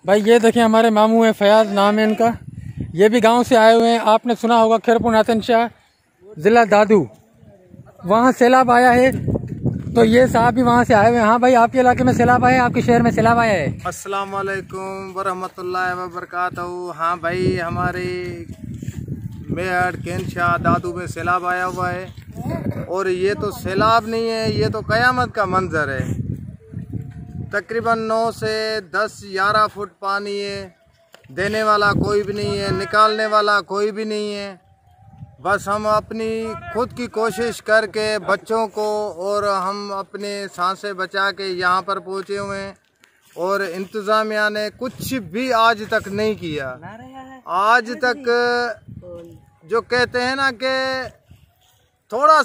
भाई ये देखिए हमारे मामू है, फयाज नाम है इनका। ये भी गांव से आए हुए हैं। आपने सुना होगा खैरपुर नाथन शाह जिला दादू, वहाँ सैलाब आया है, तो ये साहब भी वहाँ से आए हुए हैं। हाँ भाई, आपके इलाके में सैलाब आया है? आपके शहर में सैलाब आया है? अस्सलाम वालेकुम वरहमतुल्लाहि वबरकातुहू। हाँ भाई, हमारे मेहर केन शाह दादू में सैलाब आया हुआ है, और ये तो सैलाब नहीं है, ये तो कयामत का मंजर है। तकरीबन 9 से 10-11 फुट पानी है। देने वाला कोई भी नहीं है, निकालने वाला कोई भी नहीं है। बस हम अपनी खुद की कोशिश करके बच्चों को और हम अपने सांसें बचा के यहाँ पर पहुँचे हुए हैं, और इंतज़ामिया ने कुछ भी आज तक नहीं किया। आज तक जो कहते हैं ना कि थोड़े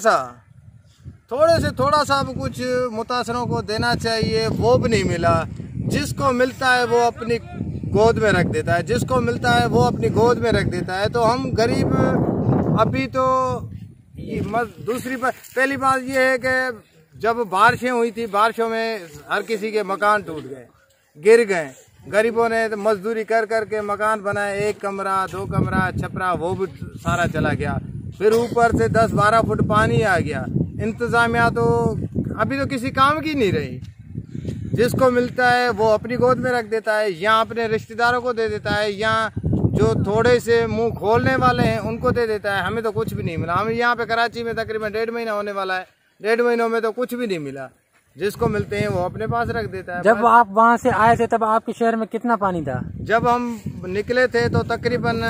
से थोड़ा सा भी कुछ मुतासरों को देना चाहिए, वो भी नहीं मिला। जिसको मिलता है वो अपनी गोद में रख देता है, जिसको मिलता है वो अपनी गोद में रख देता है। तो हम गरीब, अभी तो दूसरी बात, पहली बात ये है कि जब बारिशें हुई थी, बारिशों में हर किसी के मकान टूट गए, गिर गए। गरीबों ने मजदूरी कर के मकान बनाए, 1 कमरा 2 कमरा छपरा, वो भी सारा चला गया। फिर ऊपर से 10-12 फुट पानी आ गया। इंतजामिया तो अभी तो किसी काम की नहीं रही। जिसको मिलता है वो अपनी गोद में रख देता है, या अपने रिश्तेदारों को दे देता है, या जो थोड़े से मुंह खोलने वाले हैं उनको दे देता है। हमें तो कुछ भी नहीं मिला। हम यहाँ पे कराची में तकरीबन 1.5 महीना होने वाला है, 1.5 महीनों में तो कुछ भी नहीं मिला। जिसको मिलते हैं वो अपने पास रख देता है। जब आप वहाँ से आए थे तब आपके शहर में कितना पानी था? जब हम निकले थे तो तकरीबन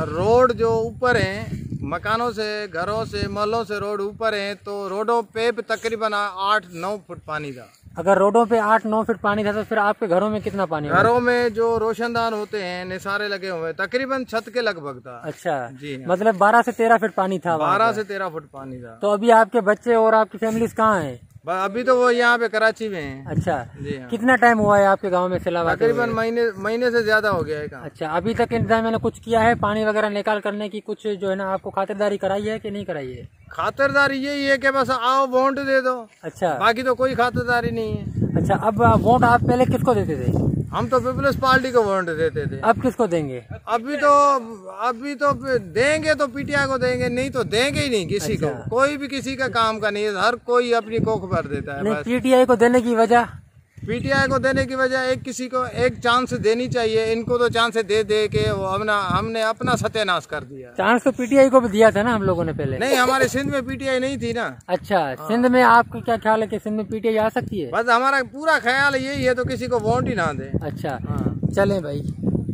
रोड जो ऊपर है, मकानों से, घरों से, मोहल्लों से रोड ऊपर हैं, तो रोडों पे तकरीबन 8-9 फुट पानी था। अगर रोडों पे 8-9 फुट पानी था तो फिर आपके घरों में कितना पानी? घरों में जो रोशनदान होते हैं, निसारे लगे हुए, तकरीबन छत के लगभग था। अच्छा जी हाँ। मतलब 12 से 13 फुट पानी था? 12 से 13 फुट पानी था। तो अभी आपके बच्चे और आपकी फैमिलीज कहाँ है? अभी तो वो यहाँ पे कराची में है। अच्छा जी हाँ। कितना टाइम हुआ है आपके गांव में सैलाब? तकरीबन महीने से ज्यादा हो गया है। अच्छा, अभी तक इंतजामिया ने कुछ किया है पानी वगैरह निकाल करने की? कुछ जो है ना आपको खातिरदारी कराई है कि नहीं कराई है? खातिरदारी यही है कि बस आओ वोट दे दो। अच्छा, बाकी तो कोई खातिरदारी नहीं है। अच्छा, अब वोट आप पहले किसको देते थे? हम तो पीपल्स पार्टी को वोट देते थे। अब किसको देंगे? अभी तो देंगे तो पीटीआई को देंगे, नहीं तो देंगे ही नहीं किसी को। कोई भी किसी का काम का नहीं है, हर कोई अपनी कोख भर देता है। नहीं, पीटीआई को देने की वजह? पीटीआई को देने की वजह एक किसी को एक चांस देनी चाहिए। इनको तो चांस दे के हमने अपना सत्यानाश कर दिया। चांस तो पीटीआई को भी दिया था ना हम लोगों ने पहले। नहीं, हमारे सिंध में पीटीआई नहीं थी ना। अच्छा, सिंध में आपका क्या ख्याल है कि सिंध में पीटीआई आ सकती है? बस हमारा पूरा ख्याल यही है, तो किसी को वोट ही ना दे। अच्छा चले भाई,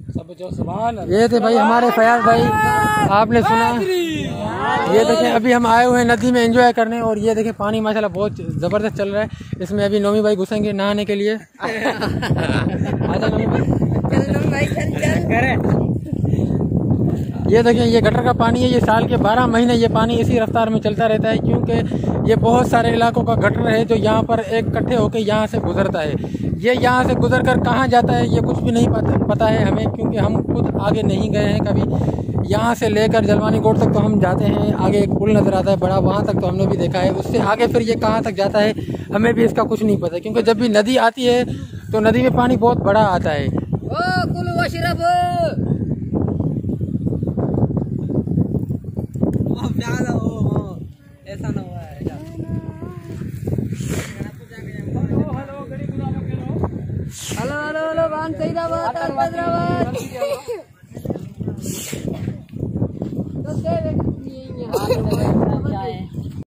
सब जो सवाल ये थे भाई हमारे फयाज भाई, आपने सुना। ये देखें अभी हम आए हुए हैं नदी में एंजॉय करने, और ये देखें पानी माशाल्लाह बहुत जबरदस्त चल रहा है। इसमें अभी नोमी भाई घुसेंगे नहाने के लिए। आजा नोमी भाई, ये देखें ये गटर का पानी है। ये साल के 12 महीने ये पानी इसी रफ्तार में चलता रहता है, क्योंकि ये बहुत सारे इलाकों का गटर है जो यहाँ पर इकट्ठे होकर यहाँ से गुजरता है। ये यहाँ से गुजर कर कहाँ जाता है ये कुछ भी नहीं पता है हमें, क्योंकि हम खुद आगे नहीं गए हैं कभी। यहाँ से लेकर जलवानी कोट तक तो हम जाते हैं, आगे एक पुल नज़र आता है बड़ा, वहाँ तक तो हमने भी देखा है। उससे आगे फिर ये कहाँ तक जाता है हमें भी इसका कुछ नहीं पता, क्योंकि जब भी नदी आती है तो नदी में पानी बहुत बड़ा आता है। ऐसा ना हुआ है। हेलो बान सही